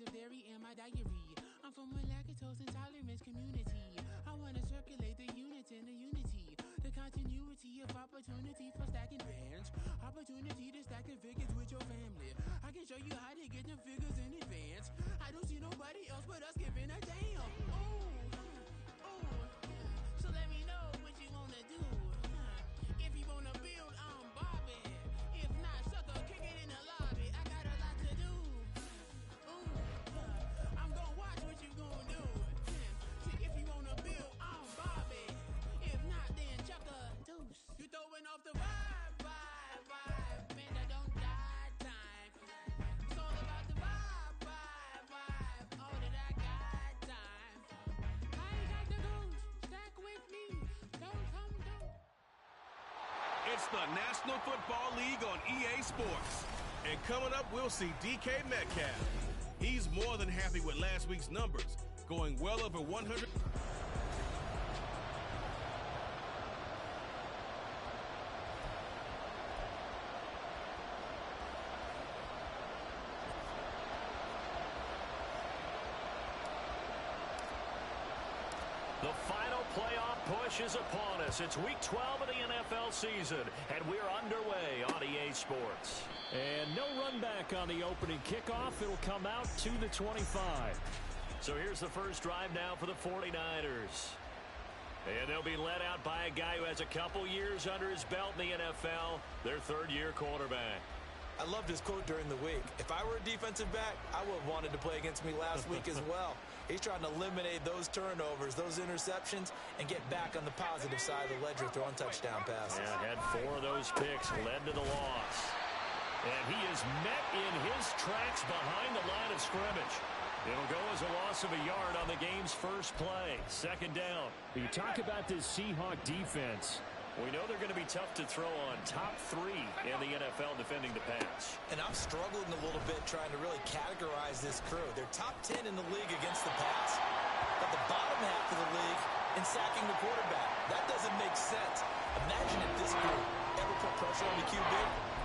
of dairy in my diary. I'm from a lactose intolerance community. I want to circulate the units in the unity. The continuity of opportunity for stacking bands. Opportunity to stack the figures with your family. I can show you how to get the figures in advance. I don't see nobody else but us giving a damn. So let me know what you wanna do. If you wanna build, I'm Bobby. If not, sucker, kick it in the lobby. I got a lot to do. I'm gonna watch what you gonna do. If you wanna build, I'm Bobby. If not, then chuck a deuce. You throwing off the vibe. Man, I don't die time. It's all about the vibe. All that I got time. I ain't got the goose. Stack with me. Don't come down. It's the National Football League on EA Sports. And coming up, we'll see DK Metcalf. He's more than happy with last week's numbers, going well over 100. The final playoff push is upon us. It's week 12 of the NFL season, and we're underway on EA Sports. And no run back on the opening kickoff. It'll come out to the 25. So here's the first drive now for the 49ers. And they'll be led out by a guy who has a couple years under his belt in the NFL, their third-year quarterback. I loved his quote during the week. If I were a defensive back, I would have wanted to play against me last week as well. He's trying to eliminate those turnovers, those interceptions, and get back on the positive side of the ledger throwing touchdown passes. Yeah, had 4 of those picks, led to the loss. And he is met in his tracks behind the line of scrimmage. It'll go as a loss of a yard on the game's first play. Second down. You talk about this Seahawk defense. We know they're going to be tough to throw on. Top 3 in the NFL defending the pass. And I'm struggling a little bit trying to really categorize this crew. They're top 10 in the league against the pass, but the bottom half of the league in sacking the quarterback. That doesn't make sense. Imagine if this group ever put pressure on the QB,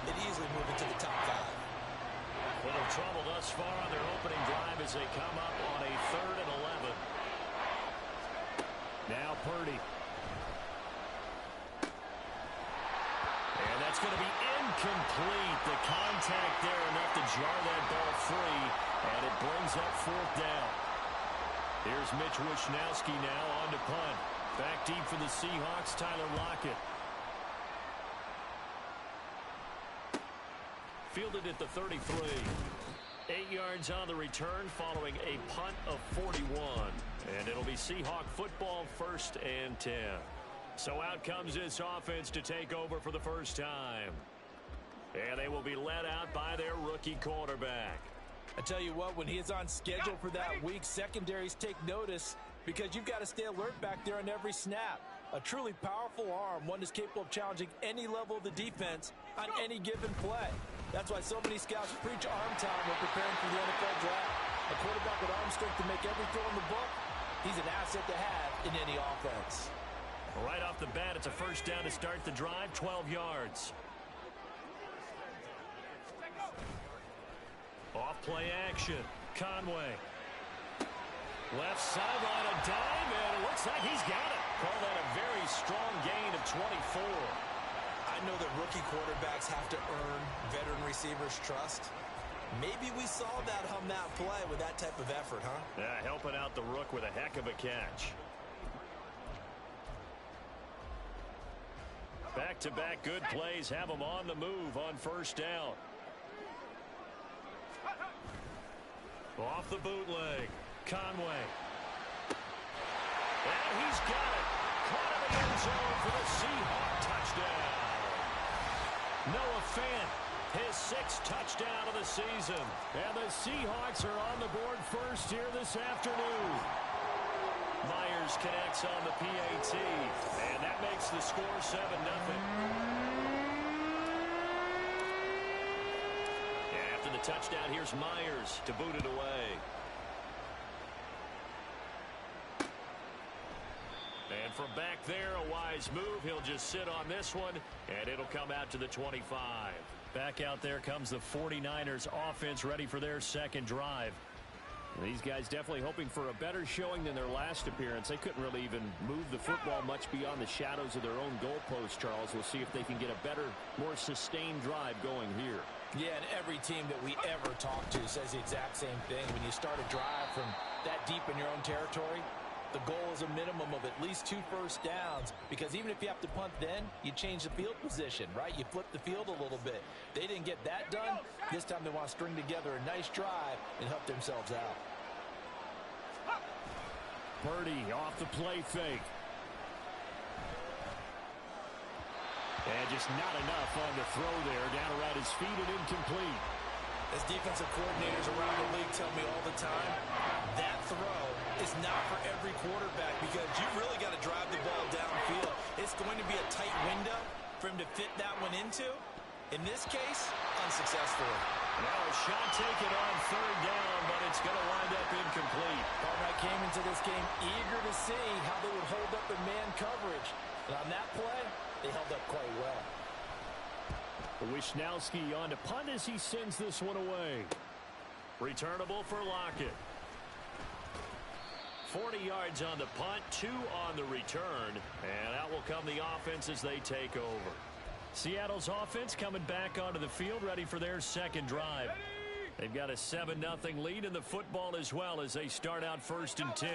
they'd easily move into the top 5. Little trouble thus far on their opening drive as they come up on a 3rd and 11. Now Purdy. And that's going to be incomplete. The contact there enough to jar that ball free, and it brings up 4th down. Here's Mitch Wishnowski now on to punt. Back deep for the Seahawks, Tyler Lockett. Fielded at the 33. 8 yards on the return following a punt of 41. And it'll be Seahawk football, 1st and 10. So out comes this offense to take over for the first time. And they will be led out by their rookie quarterback. I tell you what, when he is on schedule for that week, secondaries take notice because you've got to stay alert back there on every snap. A truly powerful arm, one that's capable of challenging any level of the defense on any given play. That's why so many scouts preach arm talent when preparing for the NFL draft. A quarterback with arm strength to make every throw in the book, he's an asset to have in any offense. Right off the bat, it's a first down to start the drive, 12 yards. Off play action, Conway. Left sideline, a dime, and it looks like he's got it. Call that a very strong gain of 24. I know that rookie quarterbacks have to earn veteran receivers' trust. Maybe we saw that on that play with that type of effort, huh? Yeah, helping out the rook with a heck of a catch. Back-to-back good plays have them on the move on first down. Off the bootleg, Conway. And he's got it. Caught in the end zone for the Seahawk touchdown. Noah Fant, his 6th touchdown of the season. And the Seahawks are on the board first here this afternoon. Myers connects on the PAT, and that makes the score 7-0. After the touchdown, here's Myers to boot it away. And from back there, a wise move. He'll just sit on this one, and it'll come out to the 25. Back out there comes the 49ers offense ready for their second drive. These guys definitely hoping for a better showing than their last appearance. They couldn't really even move the football much beyond the shadows of their own goalpost, Charles. We'll see if they can get a better, more sustained drive going here. Yeah, and every team that we ever talk to says the exact same thing. When you start a drive from that deep in your own territory, the goal is a minimum of at least 2 first downs, because even if you have to punt then, you change the field position, right? You flip the field a little bit. They didn't get that done. This time they want to string together a nice drive and help themselves out. Purdy off the play fake. And just not enough on the throw there. Down around his feet and incomplete. As defensive coordinators around the league tell me all the time, that throw is not for every quarterback, because you really got to drive the ball downfield. It's going to be a tight window for him to fit that one into. In this case, unsuccessfully. Now a shot taken on 3rd down, but it's going to wind up incomplete. Cartwright came into this game eager to see how they would hold up in man coverage. And on that play, they held up quite well. Wishnowski on to punt as he sends this one away. Returnable for Lockett. 40 yards on the punt, 2 on the return. And out will come the offense as they take over. Seattle's offense coming back onto the field, ready for their second drive. They've got a 7-0 lead in the football as well as they start out 1st and 10.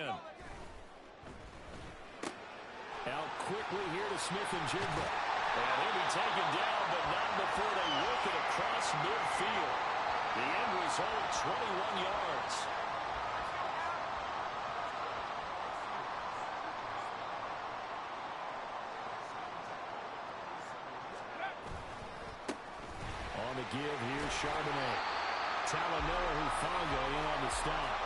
Out quickly here to Smith-Njigba. And he'll be taken down, but not before they work it across midfield. The end result, 21 yards. On the give here, Charbonnet. Talanoa Hufanga in on the stop.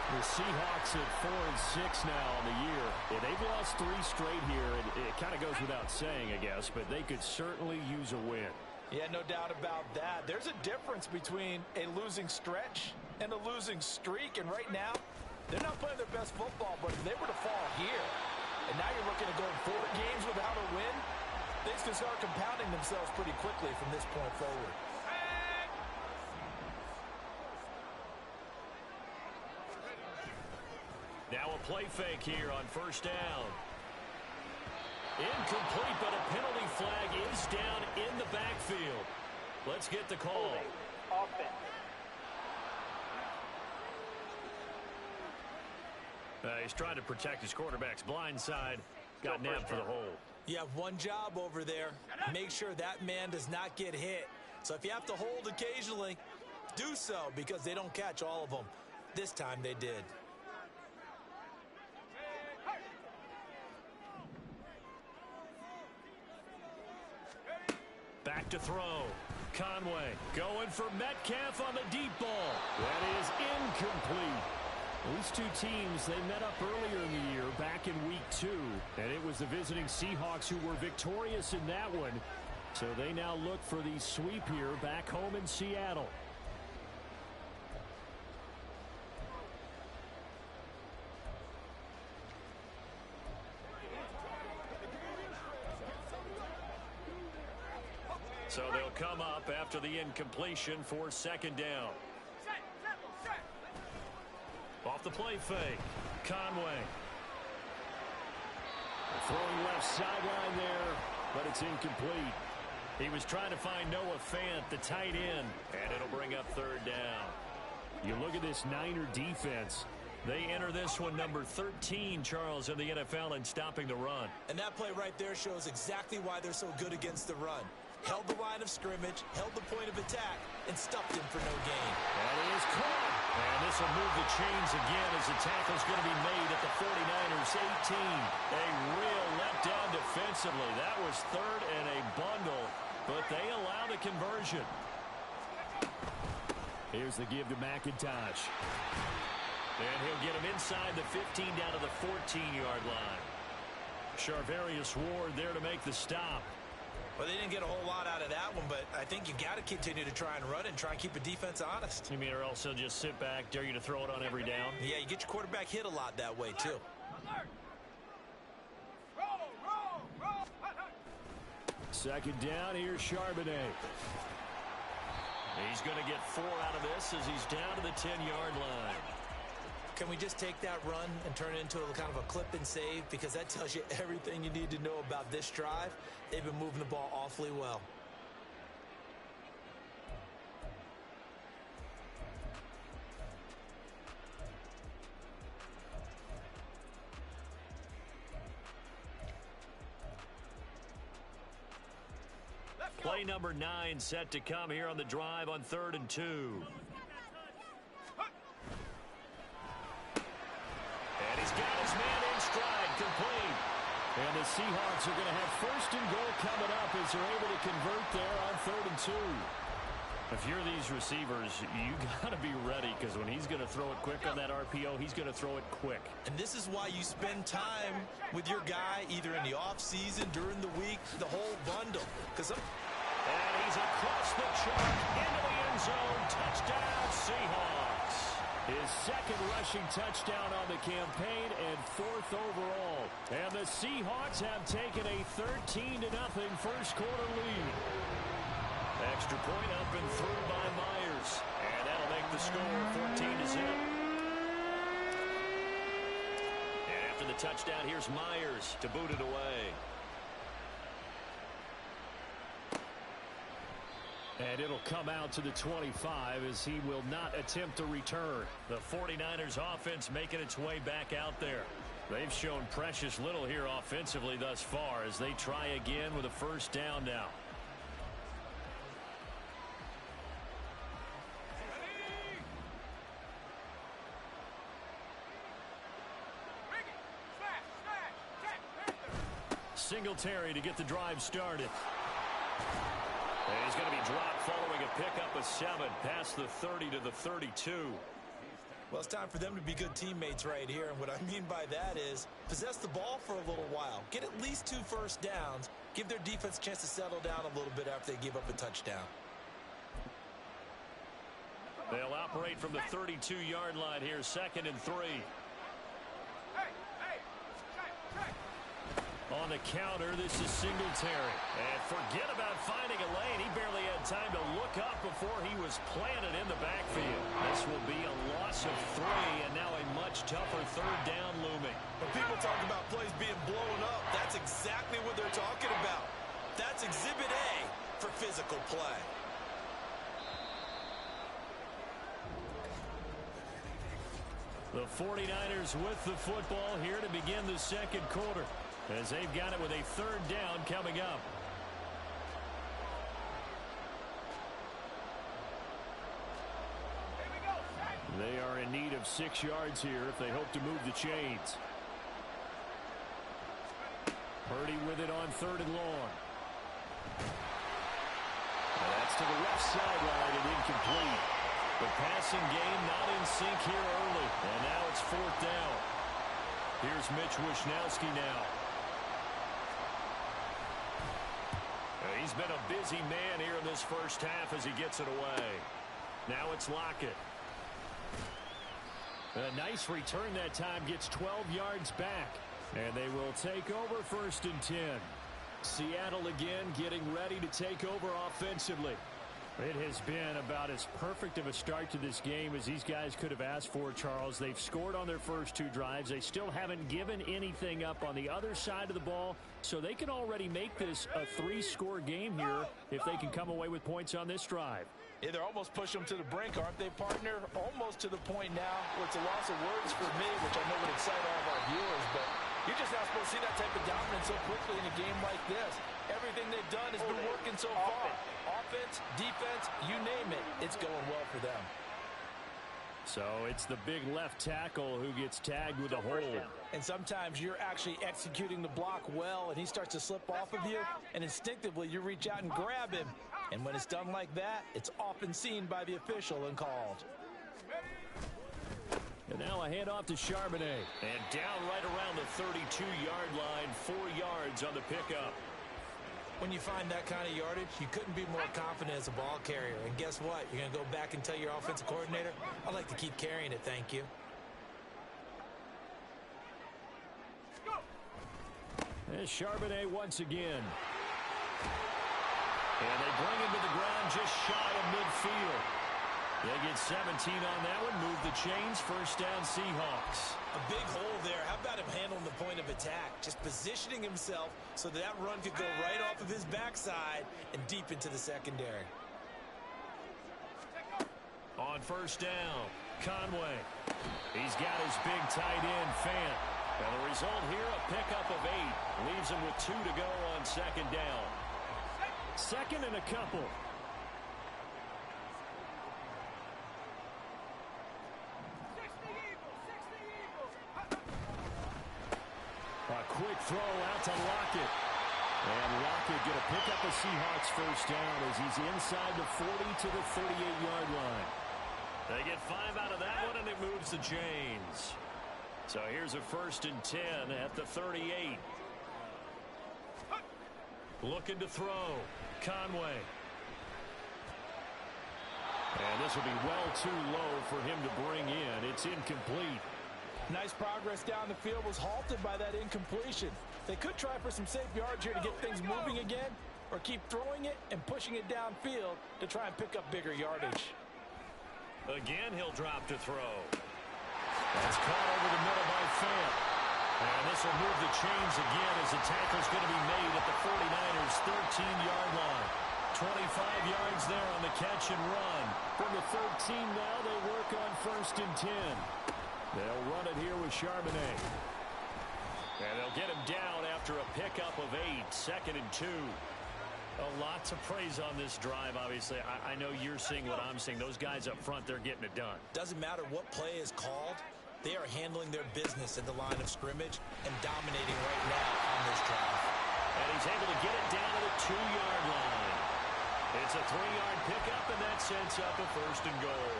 The Seahawks at 4-6 now on the year. Yeah, they've lost 3 straight here. It kind of goes without saying, I guess, but they could certainly use a win. Yeah, no doubt about that. There's a difference between a losing stretch and a losing streak, and right now, they're not playing their best football, but if they were to fall here, and now you're looking at going 4 games without a win, things can start compounding themselves pretty quickly from this point forward. Now a play fake here on 1st down. Incomplete, but a penalty flag is down in the backfield. Let's get the call. He's trying to protect his quarterback's blind side. Got nabbed for the hold. You have one job over there. Make sure that man does not get hit. So if you have to hold occasionally, do so, because they don't catch all of them. This time they did. Back to throw. Conway going for Metcalf on the deep ball. That is incomplete. These two teams, they met up earlier in the year, back in week 2. And it was the visiting Seahawks who were victorious in that one. So they now look for the sweep here back home in Seattle. So they'll come up after the incompletion for 2nd down. Off the play fake. Conway. Throwing left sideline there, but it's incomplete. He was trying to find Noah Fant, the tight end, and it'll bring up 3rd down. You look at this Niner defense. They enter this one number 13, Charles, in the NFL in stopping the run. And that play right there shows exactly why they're so good against the run. Held the line of scrimmage, held the point of attack, and stuffed him for no gain. That is caught. And this will move the chains again as the tackle's going to be made at the 49ers 18. A real letdown defensively. That was 3rd and a bundle, but they allow the conversion. Here's the give to McIntosh. And he'll get him inside the 15 down to the 14-yard line. Charvarius Ward there to make the stop. Well, they didn't get a whole lot out of that one, but I think you've got to continue to try and run and try and keep a defense honest. You mean, or else they'll just sit back, dare you to throw it on every down? Yeah, you get your quarterback hit a lot that way, too. 2nd down, here's Charbonnet. He's going to get 4 out of this as he's down to the 10-yard line. Can we just take that run and turn it into a kind of a clip and save? Because that tells you everything you need to know about this drive. They've been moving the ball awfully well. Play number 9 set to come here on the drive on 3rd and 2. And he's got his man in stride, complete. And the Seahawks are going to have 1st and goal coming up as they're able to convert there on 3rd and 2. If you're these receivers, you got to be ready, because when he's going to throw it quick on that RPO, he's going to throw it quick. And this is why you spend time with your guy either in the offseason, during the week, the whole bundle. And he's across the chalk into the end zone. Touchdown, Seahawks. His 2nd rushing touchdown on the campaign and 4th overall. And the Seahawks have taken a 13-0 first quarter lead. Extra point up and through by Myers. And that'll make the score 14-0. And after the touchdown, here's Myers to boot it away. And it'll come out to the 25 as he will not attempt a return. The 49ers offense making its way back out there. They've shown precious little here offensively thus far as they try again with a 1st down now. Singletary to get the drive started. And he's going to be dropped following a pickup of 7 past the 30 to the 32. Well, it's time for them to be good teammates right here. And what I mean by that is possess the ball for a little while. Get at least 2 first downs. Give their defense a chance to settle down a little bit after they give up a touchdown. They'll operate from the 32-yard line here, 2nd and 3. On the counter, this is Singletary. And forget about finding a lane. He barely had time to look up before he was planted in the backfield. This will be a loss of 3, and now a much tougher 3rd down looming. When people talk about plays being blown up, that's exactly what they're talking about. That's Exhibit A for physical play. The 49ers with the football here to begin the 2nd quarter, as they've got it with a 3rd down coming up. They are in need of 6 yards here if they hope to move the chains. Purdy with it on 3rd and long. And that's to the left sideline and incomplete. The passing game not in sync here early, and now it's 4th down. Here's Mitch Wishnowski now. He's been a busy man here in this first half as he gets it away. Now it's Lockett. A nice return that time, gets 12 yards back. And they will take over 1st and 10. Seattle again getting ready to take over offensively. It has been about as perfect of a start to this game as these guys could have asked for, Charles. They've scored on their first 2 drives. They still haven't given anything up on the other side of the ball, so they can already make this a 3-score game here if they can come away with points on this drive. Yeah, they're almost pushing them to the brink, aren't they, partner? Almost to the point now where it's a loss of words for me, which I know would excite all of our viewers, but you're just not supposed to see that type of dominance so quickly in a game like this. Everything they've done has been working so far. Offense, defense, you name it, it's going well for them. So it's the big left tackle who gets tagged with a hold. And sometimes you're actually executing the block well, and he starts to slip off of you, and instinctively you reach out and grab him. And when it's done like that, it's often seen by the official and called. And now a handoff to Charbonnet. And down right around the 32-yard line, 4 yards on the pickup. When you find that kind of yardage, you couldn't be more confident as a ball carrier. And guess what? You're going to go back and tell your offensive coordinator, I'd like to keep carrying it, thank you. There's Charbonnet once again. And they bring him to the ground just shy of midfield. They get 17 on that one. Move the chains. First down, Seahawks. A big hole there. How about him handling the point of attack? Just positioning himself so that run could go right off of his backside and deep into the secondary. On first down, Conway. He's got his big tight end, Fant. And the result here, a pickup of 8. Leaves him with 2 to go on second down. Second and a couple. A quick throw out to Lockett. And Lockett going to pick up a Seahawks first down as he's inside the 40 to the 38-yard line. They get 5 out of that one, and it moves the chains. So here's a 1st and 10 at the 38. Looking to throw. Conway. And this will be well too low for him to bring in. It's incomplete. Nice progress down the field was halted by that incompletion. They could try for some safe yards here to get things moving again, or keep throwing it and pushing it downfield to try and pick up bigger yardage. Again, he'll drop to throw. That's caught over the middle by Fant. And this will move the chains again as the tackle's going to be made at the 49ers' 13-yard line. 25 yards there on the catch and run. From the 13 now, they work on 1st and 10. They'll run it here with Charbonnet. And they'll get him down after a pickup of 8. 2nd and 2. A lot to praise on this drive, obviously. I know you're seeing what I'm seeing. Those guys up front, they're getting it done. Doesn't matter what play is called. They are handling their business at the line of scrimmage and dominating right now on this drive. And he's able to get it down to the 2-yard line. It's a 3-yard pickup, and that sets up a 1st and goal.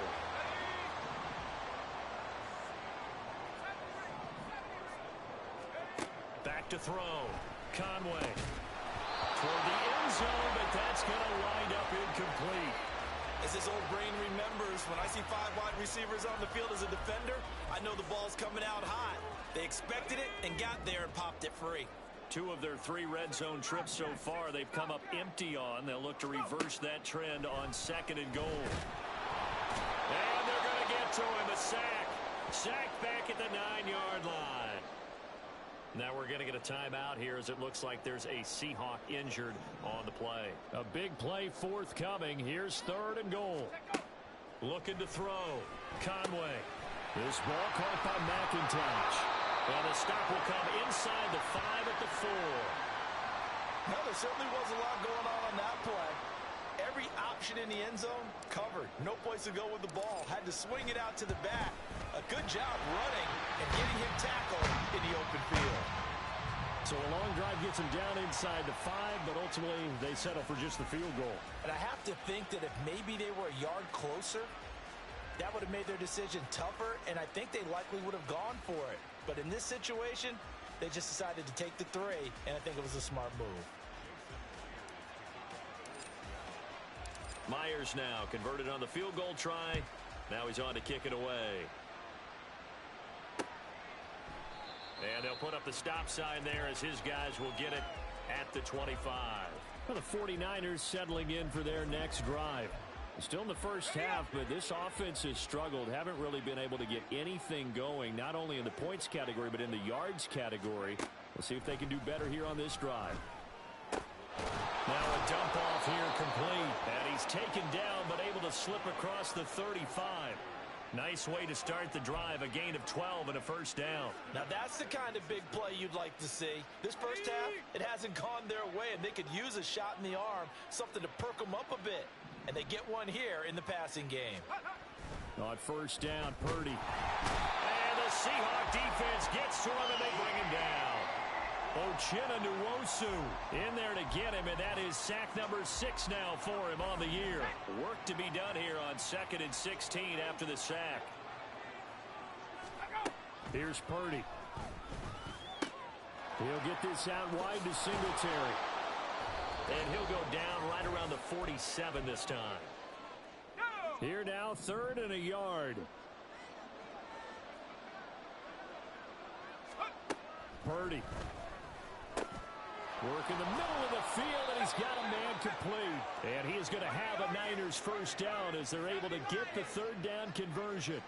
Back to throw. Conway. Toward the end zone, but that's going to wind up incomplete. As his old brain remembers, when I see 5 wide receivers on the field as a defender, I know the ball's coming out hot. They expected it and got there and popped it free. 2 of their 3 red zone trips so far, they've come up empty on. They'll look to reverse that trend on 2nd and goal. And they're going to get to him, a sack. Sack back at the 9-yard line. Now we're going to get a timeout here as it looks like there's a Seahawk injured on the play. A big play forthcoming. Here's 3rd and goal. Looking to throw. Conway. This ball caught by McIntosh. And the stop will come inside the 5 at the 4. Well, there certainly was a lot going on that play. Every option in the end zone covered. No place to go with the ball. Had to swing it out to the back. A good job running and getting him tackled in the open field. So a long drive gets him down inside the 5, but ultimately they settle for just the field goal. And I have to think that if maybe they were a yard closer, that would have made their decision tougher, and I think they likely would have gone for it. But in this situation, they just decided to take the 3, and I think it was a smart move. Myers now converted on the field goal try. Now he's on to kick it away. And they'll put up the stop sign there as his guys will get it at the 25. Well, the 49ers settling in for their next drive. Still in the first half, but this offense has struggled. Haven't really been able to get anything going, not only in the points category, but in the yards category. We'll see if they can do better here on this drive. Now a dump off here complete. And he's taken down, but able to slip across the 35. Nice way to start the drive. A gain of 12 and a first down. Now that's the kind of big play you'd like to see. This first half, it hasn't gone their way, and they could use a shot in the arm, something to perk them up a bit. And they get one here in the passing game. On first down, Purdy. And the Seahawk defense gets to him, and they bring him down. Uchenna Nwosu in there to get him, and that is sack number 6 now for him on the year. Work to be done here on 2nd and 16 after the sack. Here's Purdy. He'll get this out wide to Singletary. And he'll go down right around the 47 this time. Here now, 3rd and a yard. Purdy. Work in the middle of the field, and he's got a man complete. And he is is going to have a Niners first down as they're able to get the third down conversion.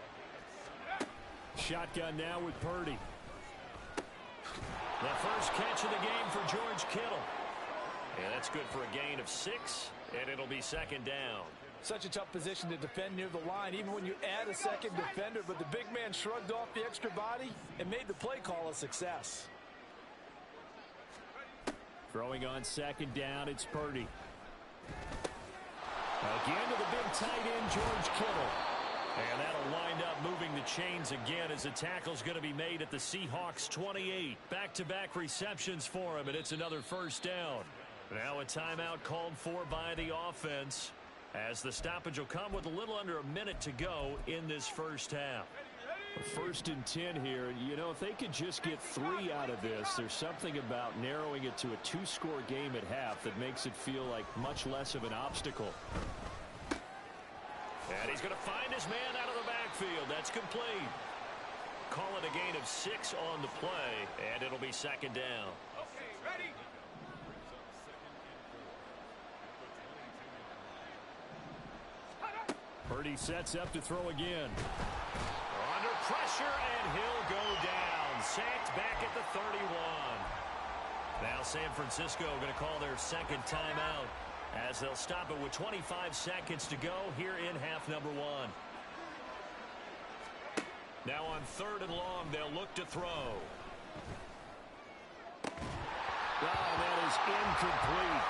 Shotgun now with Purdy. The first catch of the game for George Kittle. And that's good for a gain of 6, and it'll be second down. Such a tough position to defend near the line, even when you add a second defender, but the big man shrugged off the extra body and made the play call a success. Throwing on second down, it's Purdy. Again to the big tight end, George Kittle. And that'll wind up moving the chains again as the tackle's going to be made at the Seahawks 28. Back-to-back receptions for him, and it's another first down. Now a timeout called for by the offense as the stoppage will come with a little under a minute to go in this first half. First and 10 here. You know, if they could just get 3 out of this, there's something about narrowing it to a 2-score game at half that makes it feel like much less of an obstacle. And he's going to find his man out of the backfield. That's complete. Call it a gain of 6 on the play, and it'll be second down. Okay, ready? Purdy sets up to throw again. Under pressure, and he'll go down. Sacked back at the 31. Now San Francisco going to call their second timeout as they'll stop it with 25 seconds to go here in half number 1. Now on third and long, they'll look to throw. Wow, that is incomplete.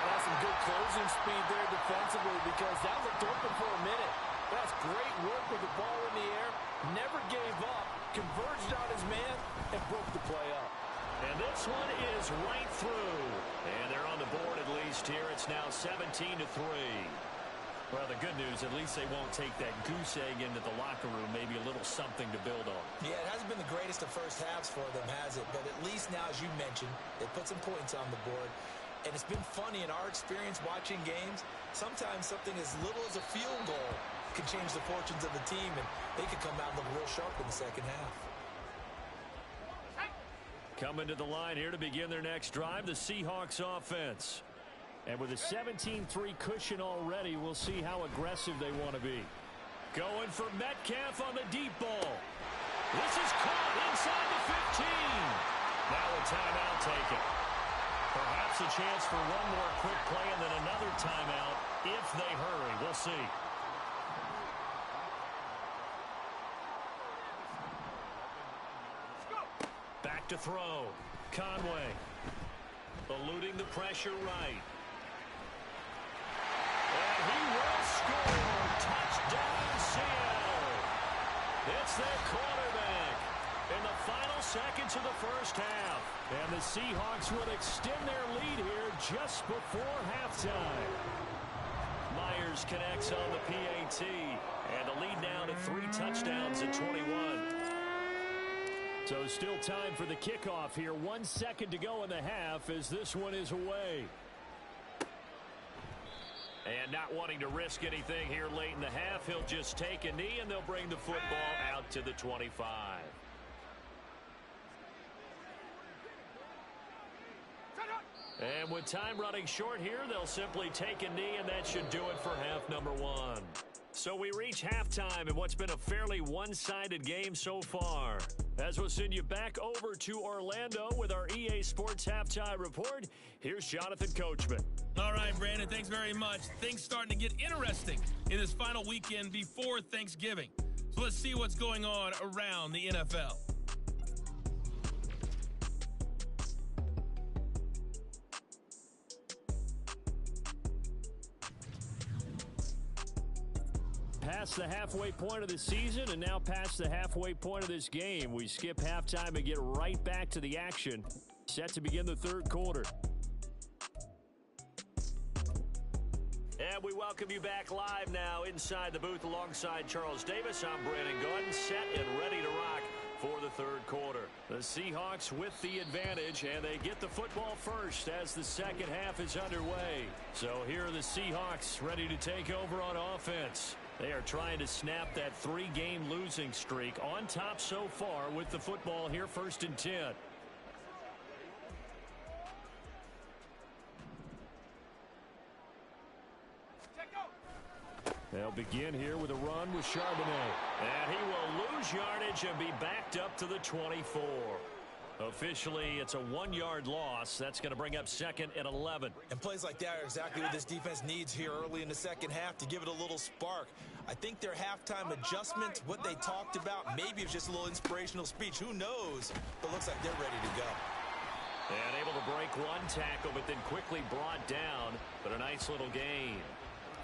That's some good closing speed there defensively because that looked open for a minute. That's great work with the ball in the air. Never gave up, converged on his man, and broke the play up. And this one is right through. And they're on the board at least here. It's now 17-3. Well, the good news, at least they won't take that goose egg into the locker room. Maybe a little something to build on. Yeah, it hasn't been the greatest of first halves for them, has it? But at least now, as you mentioned, they put some points on the board. And it's been funny in our experience watching games. Sometimes something as little as a field goal can change the fortunes of the team, and they could come out and look real sharp in the second half. Coming to the line here to begin their next drive, the Seahawks offense. And with a 17-3 cushion already, we'll see how aggressive they want to be. Going for Metcalf on the deep ball. This is caught inside the 15. Now a timeout taken. Perhaps a chance for one more quick play and then another timeout if they hurry. We'll see. Back to throw. Conway. Eluding the pressure right. And he will score. Touchdown, Seattle. It's their quarterback in the final seconds of the first half. And the Seahawks will extend their lead here just before halftime. Myers connects on the PAT. And the lead now to 3 touchdowns at 21. So still time for the kickoff here. 1 second to go in the half as this one is away. And not wanting to risk anything here late in the half, he'll just take a knee and they'll bring the football out to the 25. And with time running short here, they'll simply take a knee, and that should do it for half number 1. So we reach halftime in what's been a fairly one-sided game so far. As we'll send you back over to Orlando with our EA Sports Halftime Report, here's Jonathan Coachman. All right, Brandon, thanks very much. Things starting to get interesting in this final weekend before Thanksgiving. So let's see what's going on around the NFL. Past the halfway point of the season and now past the halfway point of this game. We skip halftime and get right back to the action. Set to begin the third quarter. And we welcome you back live now inside the booth alongside Charles Davis. I'm Brandon Gordon, set and ready to rock for the third quarter. The Seahawks with the advantage, and they get the football first as the second half is underway. So here are the Seahawks ready to take over on offense. They are trying to snap that 3-game losing streak, on top so far with the football here, 1st and 10. They'll begin here with a run with Charbonnet. And he will lose yardage and be backed up to the 24. Officially, it's a 1-yard loss. That's going to bring up 2nd and 11. And plays like that are exactly what this defense needs here early in the second half to give it a little spark. I think their halftime adjustments, what they talked about, maybe it's just a little inspirational speech. Who knows? But looks like they're ready to go. And able to break one tackle, but then quickly brought down. But a nice little gain.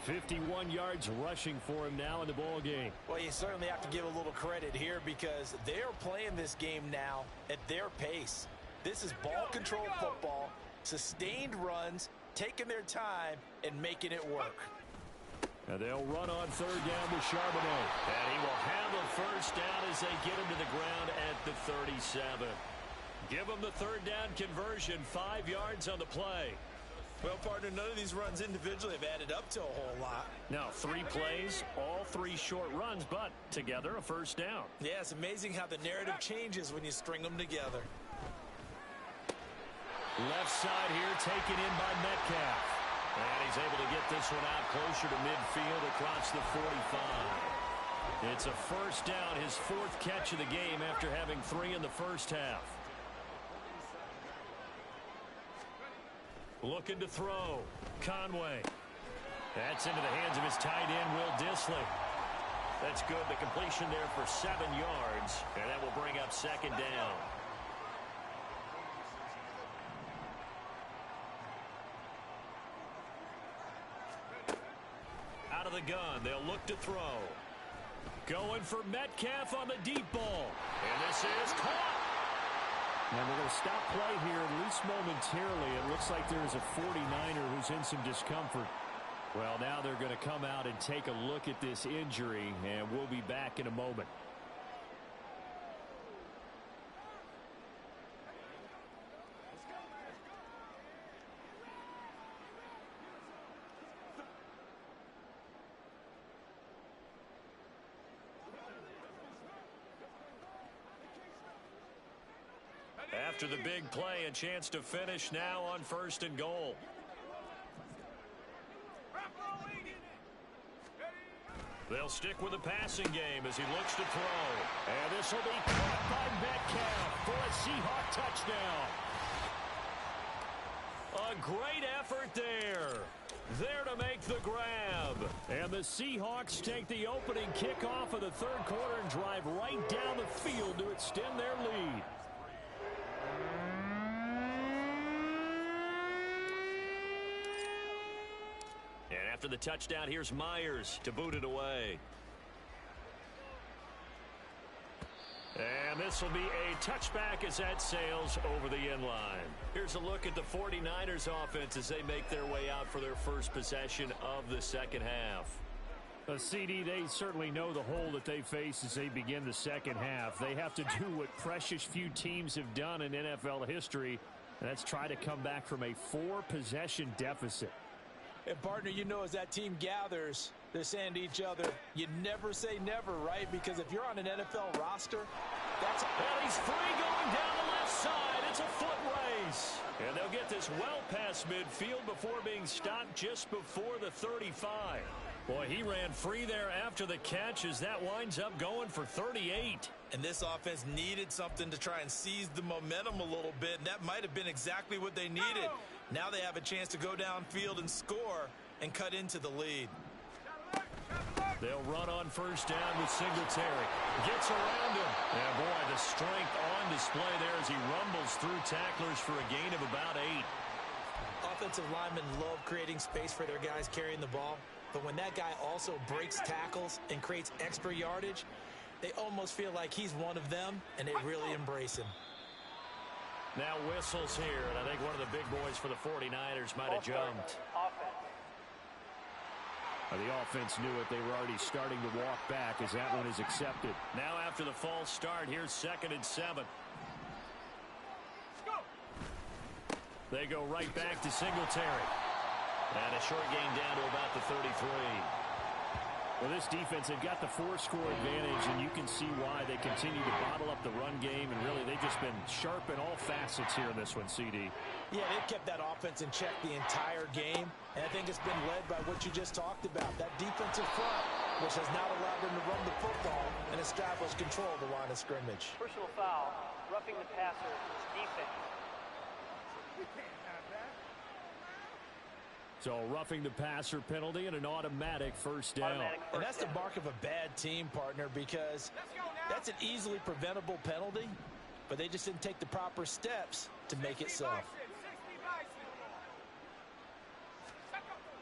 51 yards rushing for him now in the ball game. Well, you certainly have to give a little credit here because they're playing this game now at their pace. This is ball control football, sustained runs, taking their time, and making it work. And they'll run on 3rd down with Charbonnet. And he will have a first down as they get him to the ground at the 37. Give him the 3rd down conversion, 5 yards on the play. Well, partner, none of these runs individually have added up to a whole lot. Now, 3 plays, all 3 short runs, but together a first down. Yeah, it's amazing how the narrative changes when you string them together. Left side here taken in by Metcalf. And he's able to get this one out closer to midfield across the 45. It's a first down, his 4th catch of the game after having 3 in the first half. Looking to throw. Conway. That's into the hands of his tight end, Will Dissly. That's good. The completion there for 7 yards. And that will bring up 2nd down. Out of the gun. They'll look to throw. Going for Metcalf on the deep ball. And this is caught. And we're going to stop play here, at least momentarily. It looks like there is a 49er who's in some discomfort. Well, now they're going to come out and take a look at this injury, and we'll be back in a moment. After the big play, a chance to finish now on 1st and goal. They'll stick with the passing game as he looks to throw. And this will be caught by Metcalf for a Seahawk touchdown. A great effort there. There to make the grab. And the Seahawks take the opening kickoff of the 3rd quarter and drive right down the field to extend their lead. And after the touchdown, here's Myers to boot it away. And this will be a touchback as that sails over the end line. Here's a look at the 49ers offense as they make their way out for their first possession of the second half. CD, they certainly know the hole that they face as they begin the second half. They have to do what precious few teams have done in NFL history, and that's try to come back from a 4-possession deficit. And, partner, you know, as that team gathers, they're saying to each other, you never say never, right? Because if you're on an NFL roster, that's... And he's free going down the left side. It's a foot race. And they'll get this well past midfield before being stopped just before the 35. Boy, he ran free there after the catch as that winds up going for 38. And this offense needed something to try and seize the momentum a little bit, and that might have been exactly what they needed. Now they have a chance to go downfield and score and cut into the lead. They'll run on first down with Singletary. Gets around him. And, boy, the strength on display there as he rumbles through tacklers for a gain of about 8. Offensive linemen love creating space for their guys carrying the ball. But when that guy also breaks tackles and creates extra yardage, they almost feel like he's one of them, and they really embrace him. Now whistles here, and I think one of the big boys for the 49ers might have jumped. The offense knew it. They were already starting to walk back as that one is accepted. Now after the false start, here's 2nd and 7. They go right back to Singletary. And a short gain down to about the 33. Well, this defense, they've got the 4-score advantage, and you can see why they continue to bottle up the run game, and really they've just been sharp in all facets here in this one, CD. Yeah, they've kept that offense in check the entire game, and I think it's been led by what you just talked about, that defensive front, which has now allowed them to run the football and establish control of the line of scrimmage. Personal foul, roughing the passer, defense. So roughing the passer penalty and an automatic first down. And that's the mark of a bad team, partner, because that's an easily preventable penalty, but they just didn't take the proper steps to make it so.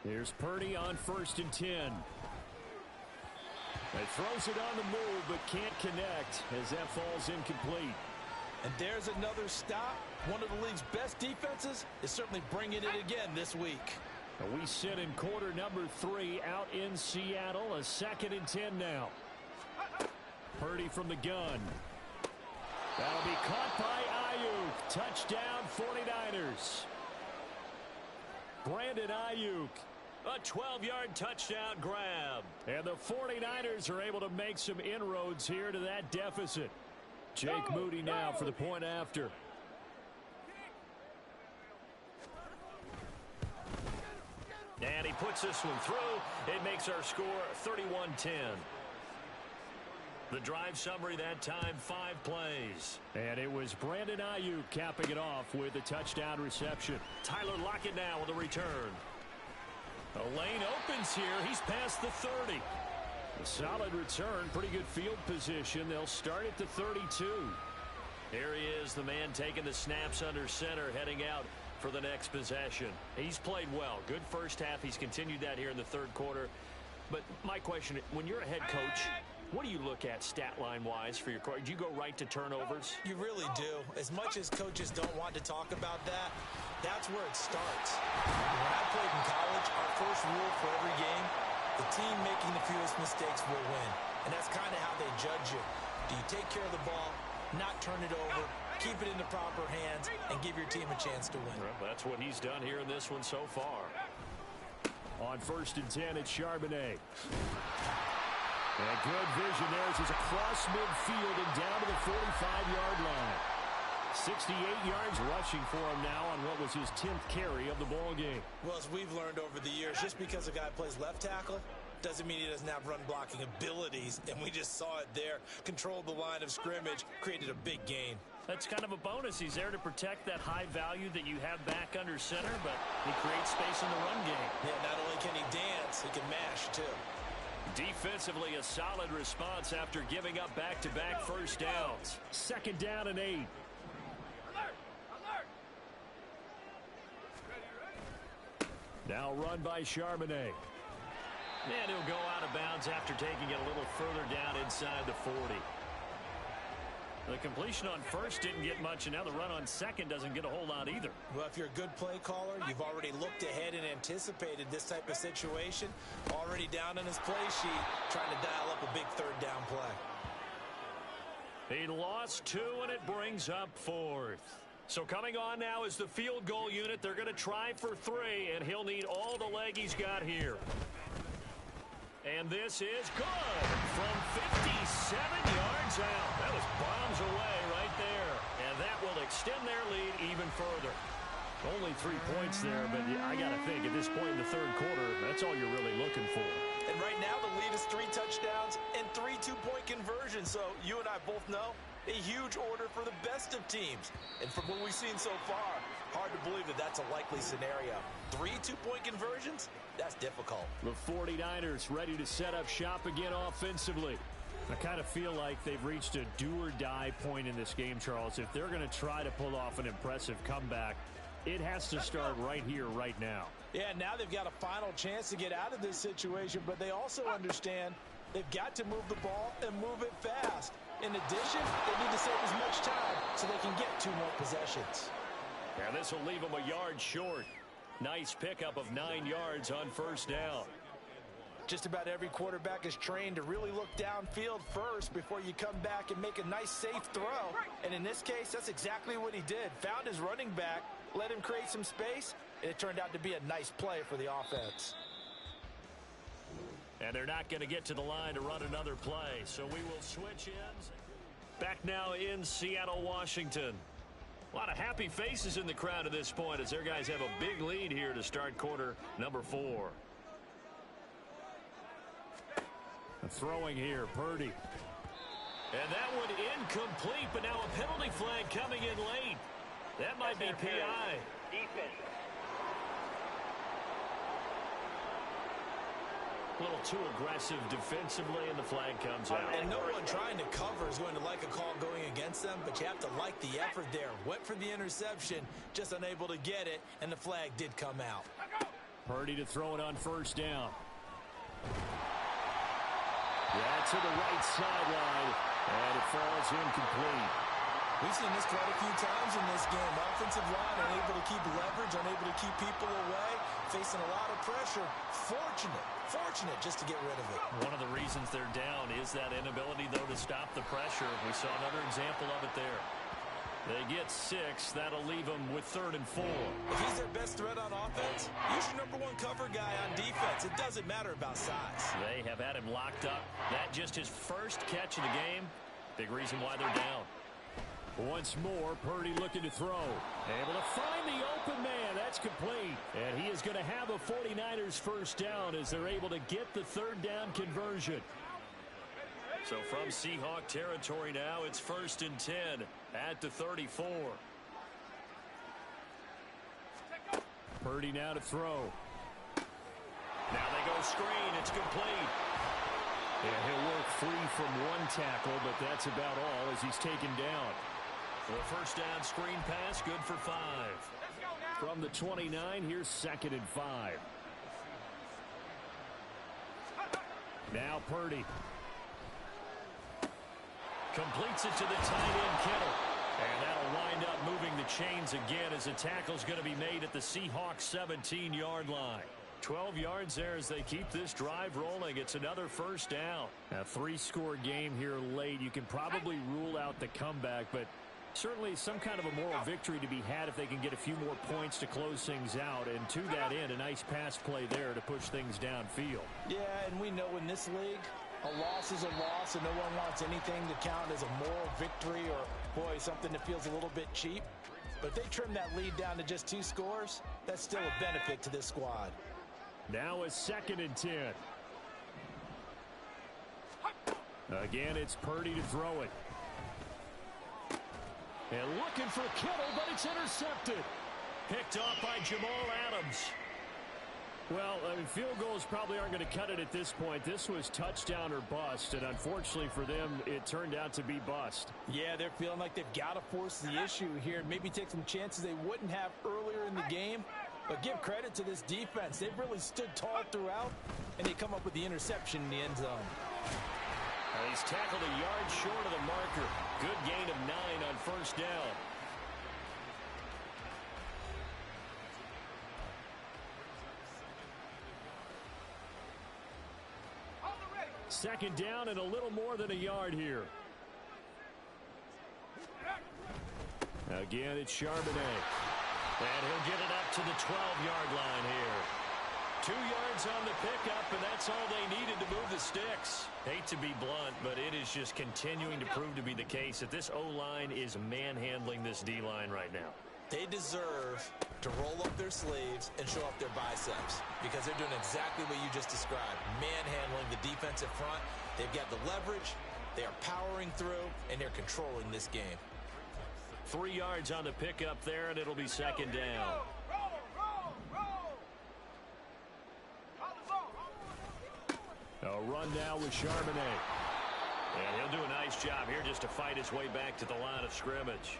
Here's Purdy on 1st and 10. He throws it on the move, but can't connect as that falls incomplete. And there's another stop. One of the league's best defenses is certainly bringing it again this week. We sit in quarter number 3 out in Seattle. A 2nd and 10 now. Purdy from the gun. That'll be caught by Ayuk. Touchdown 49ers. Brandon Ayuk. A 12-yard touchdown grab. And the 49ers are able to make some inroads here to that deficit. Jake Moody now for the point after. And he puts this one through. It makes our score 31-10. The drive summary that time, 5 plays. And it was Brandon Ayuk capping it off with a touchdown reception. Tyler Lockett now with a return. The lane opens here. He's past the 30. A solid return, pretty good field position. They'll start at the 32. Here he is, the man taking the snaps under center, heading out for the next possession. He's played well. Good first half. He's continued that here in the 3rd quarter. But my question, when you're a head coach, what do you look at stat line-wise for your coach? Do you go right to turnovers? You really do. As much as coaches don't want to talk about that, that's where it starts. When I played in college, our first rule for every game, the team making the fewest mistakes will win. And that's kind of how they judge you. Do you take care of the ball, not turn it over, keep it in the proper hands, and give your team a chance to win? Well, that's what he's done here in this one so far. On 1st and 10, it's Charbonnet. And good vision there as he's across midfield and down to the 45-yard line. 68 yards rushing for him now on what was his 10th carry of the ball game. Well, as we've learned over the years, just because a guy plays left tackle doesn't mean he doesn't have run blocking abilities, and we just saw it there. Controlled the line of scrimmage, created a big gain. That's kind of a bonus. He's there to protect that high value that you have back under center, but he creates space in the run game. Yeah, not only can he dance, he can mash too. Defensively, a solid response after giving up back-to-back first downs. 2nd down and 8. Now run by Charbonnet. And he'll go out of bounds after taking it a little further down inside the 40. The completion on 1st didn't get much, and now the run on 2nd doesn't get a whole lot either. Well, if you're a good play caller, you've already looked ahead and anticipated this type of situation. Already down on his play sheet, trying to dial up a big 3rd down play. He lost 2, and it brings up 4th. So coming on now is the field goal unit. They're going to try for 3, and he'll need all the leg he's got here. And this is good from 57 yards out. That was bombs away right there. And that will extend their lead even further. Only 3 points there, but I got to think at this point in the 3rd quarter, that's all you're really looking for. And right now the lead is 3 touchdowns and 3 two-point conversions. So you and I both know a huge order for the best of teams. And from what we've seen so far, hard to believe that that's a likely scenario. 3 two-point conversions? That's difficult. The 49ers ready to set up shop again offensively. I kind of feel like they've reached a do-or-die point in this game, Charles. If they're going to try to pull off an impressive comeback, it has to start right here, right now. Yeah, now they've got a final chance to get out of this situation, but they also understand they've got to move the ball and move it fast. In addition, they need to save as much time so they can get 2 more possessions. And this will leave them a yard short. Nice pickup of 9 yards on 1st down. Just about every quarterback is trained to really look downfield first before you come back and make a nice, safe throw. And in this case, that's exactly what he did. Found his running back, let him create some space, and it turned out to be a nice play for the offense. And they're not going to get to the line to run another play. So we will switch ends. Back now in Seattle, Washington. A lot of happy faces in the crowd at this point as their guys have a big lead here to start quarter number 4. Throwing here, Purdy. And that one incomplete, but now a penalty flag coming in late. That might be PI. Defense. A little too aggressive defensively, and the flag comes out. And no one trying to cover is going to like a call going against them, but you have to like the effort there. Went for the interception, just unable to get it, and the flag did come out. Purdy to throw it on first down. Yeah, to the right sideline, and it falls incomplete. We've seen this quite a few times in this game. Offensive line unable to keep leverage, unable to keep people away, facing a lot of pressure. Fortunate just to get rid of it. One of the reasons they're down is that inability, though, to stop the pressure. We saw another example of it there. They get 6. That'll leave them with 3rd and 4. If he's their best threat on offense, use your #1 cover guy on defense. It doesn't matter about size. They have had him locked up. That just his first catch of the game. Big reason why they're down. Once more, Purdy looking to throw. Able to find the open man. That's complete. And he is going to have a 49ers first down as they're able to get the 3rd down conversion. So from Seahawk territory now, it's 1st and 10 at the 34. Purdy now to throw. Now they go screen. It's complete. Yeah, he'll work free from one tackle, but that's about all as he's taken down. The first down screen pass, good for 5. From the 29, here's 2nd and 5. Now Purdy. Completes it to the tight end, Kittle. And that'll wind up moving the chains again as the tackle's going to be made at the Seahawks 17-yard line. 12 yards there as they keep this drive rolling. It's another first down. A 3-score game here late. You can probably rule out the comeback, but certainly some kind of a moral victory to be had if they can get a few more points to close things out. And to that end, a nice pass play there to push things downfield. Yeah, and we know in this league, a loss is a loss, and no one wants anything to count as a moral victory or, boy, something that feels a little bit cheap. But if they trim that lead down to just 2 scores, that's still a benefit to this squad. Now a 2nd and 10. Again, it's Purdy to throw it. And looking for Kittle, but it's intercepted. Picked off by Jamal Adams. Well, I mean, field goals probably aren't going to cut it at this point. This was touchdown or bust, and unfortunately for them, it turned out to be bust. Yeah, they're feeling like they've got to force the issue here and maybe take some chances they wouldn't have earlier in the game. But give credit to this defense. They've really stood tall throughout, and they come up with the interception in the end zone. He's tackled a yard short of the marker. Good gain of 9 on first down. Second down and a little more than a yard here. Again, it's Charbonnet. And he'll get it up to the 12-yard line here. 2 yards on the pickup, and that's all they needed to move the sticks. Hate to be blunt, but it is just continuing to prove to be the case that this O-line is manhandling this D-line right now. They deserve to roll up their sleeves and show off their biceps because they're doing exactly what you just described, manhandling the defensive front. They've got the leverage, they are powering through, and they're controlling this game. 3 yards on the pickup there, and it'll be second down. A run now with Charbonnet. And he'll do a nice job here just to fight his way back to the line of scrimmage.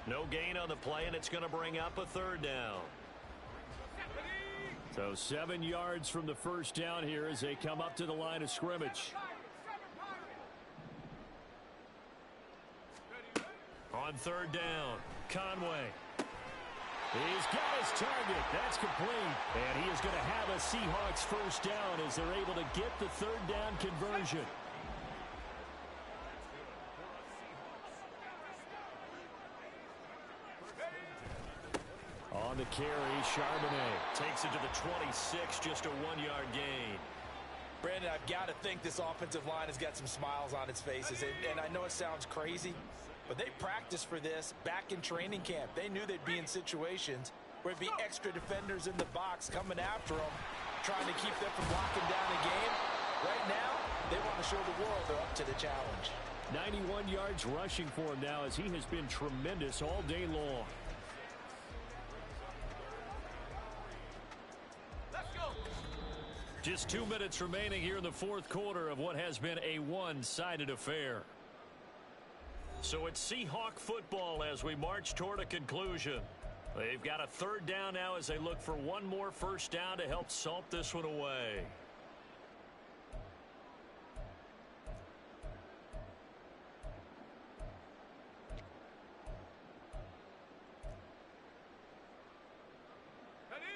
No gain on the play, and it's going to bring up a third down. So 7 yards from the first down here as they come up to the line of scrimmage. On third down, Conway. He's got his target. That's complete. And he is going to have a Seahawks first down as they're able to get the third down conversion. On the carry, Charbonnet takes it to the 26, just a 1-yard gain. Brandon, I've got to think this offensive line has got some smiles on its faces. And I know it sounds crazy, but they practiced for this back in training camp. They knew they'd be in situations where it'd be extra defenders in the box coming after them, trying to keep them from locking down the game. Right now, they want to show the world they're up to the challenge. 91 yards rushing for him now as he has been tremendous all day long. Just 2 minutes remaining here in the fourth quarter of what has been a one-sided affair. So it's Seahawk football as we march toward a conclusion. They've got a third down now as they look for one more first down to help salt this one away.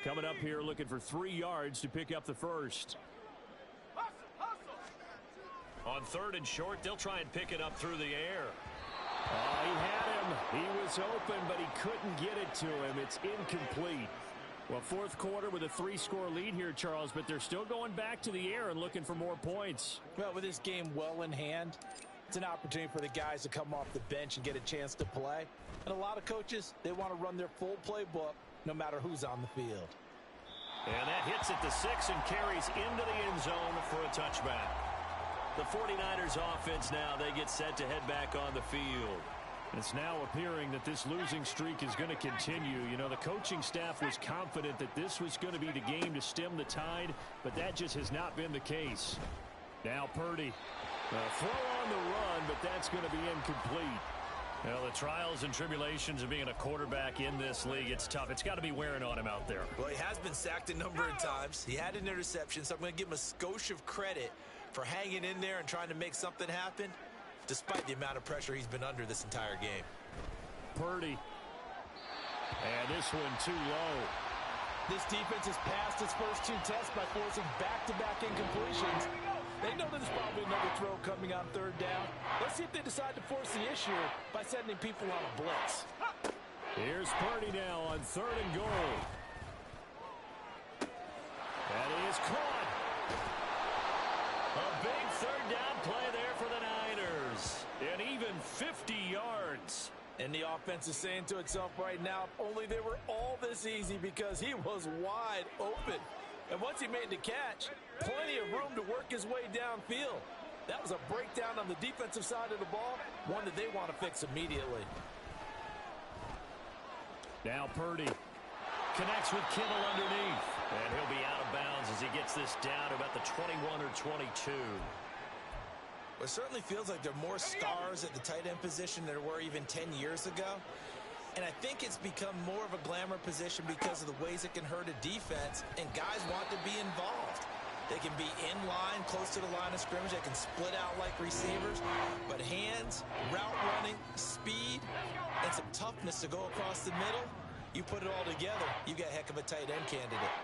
Coming up here looking for 3 yards to pick up the first. On third and short, they'll try and pick it up through the air. He had him. He was open, but he couldn't get it to him. It's incomplete. Well, fourth quarter with a 3-score lead here, Charles, but they're still going back to the air and looking for more points. Well, with this game well in hand, it's an opportunity for the guys to come off the bench and get a chance to play. And a lot of coaches, they want to run their full playbook no matter who's on the field. And that hits at the 6 and carries into the end zone for a touchback. The 49ers offense now, they get set to head back on the field. It's now appearing that this losing streak is going to continue. You know, the coaching staff was confident that this was going to be the game to stem the tide, but that just has not been the case. Now Purdy. Throw on the run, but that's going to be incomplete. Well, the trials and tribulations of being a quarterback in this league, it's tough. It's got to be wearing on him out there. Well, he has been sacked a number of times. He had an interception, so I'm going to give him a skosh of credit for hanging in there and trying to make something happen, despite the amount of pressure he's been under this entire game. Purdy. And this one too low. This defense has passed its first 2 tests by forcing back-to-back incompletions. They know there's probably another throw coming on third down. Let's see if they decide to force the issue by sending people on a blitz. Here's Purdy now on third and goal. That is caught. A big third down play there for the Niners. And even 50 yards. And the offense is saying to itself right now, if only they were all this easy, because he was wide open. And once he made the catch, plenty of room to work his way downfield. That was a breakdown on the defensive side of the ball, one that they want to fix immediately. Now Purdy connects with Kittle underneath. And he'll be out of bounds as he gets this down to about the 21 or 22. It certainly feels like there are more stars at the tight end position than there were even 10 years ago. And I think it's become more of a glamour position because of the ways it can hurt a defense, and guys want to be involved. They can be in line, close to the line of scrimmage. They can split out like receivers. But hands, route running, speed, and some toughness to go across the middle, you put it all together, you got a heck of a tight end candidate.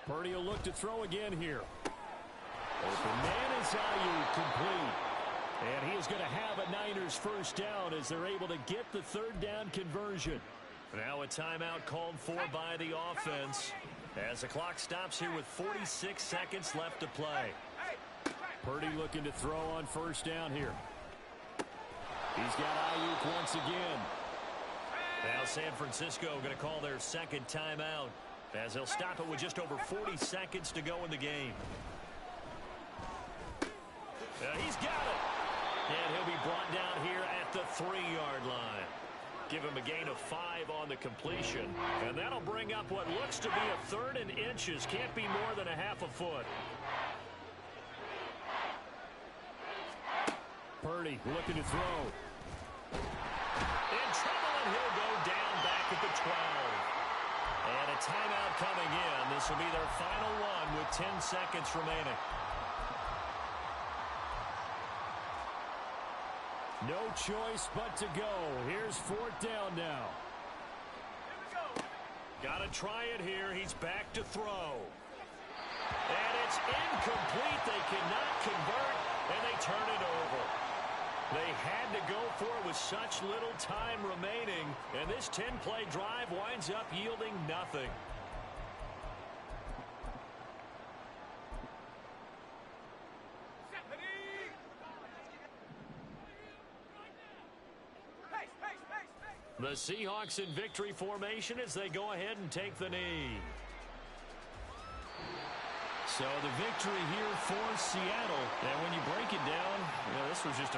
Purdy will look to throw again here. Open man is complete. And he is going to have a Niners first down as they're able to get the third down conversion. Now a timeout called for by the offense as the clock stops here with 46 seconds left to play. Purdy looking to throw on first down here. He's got Ayuk once again. Now San Francisco going to call their second timeout as they'll stop it with just over 40 seconds to go in the game. He's got it. And he'll be brought down here at the 3-yard line. Give him a gain of 5 on the completion. And that'll bring up what looks to be a 3rd and inches. Can't be more than a half a foot. Purdy looking to throw. In trouble, and he'll go down back at the 12. And a timeout coming in. This will be their final one with 10 seconds remaining. No choice but to go. Here's 4th down now. Got to try it here. He's back to throw. And it's incomplete. They cannot convert, and they turn it over. They had to go for it with such little time remaining, and this 10-play drive winds up yielding nothing. The Seahawks in victory formation as they go ahead and take the knee. So the victory here for Seattle. And when you break it down, this was just a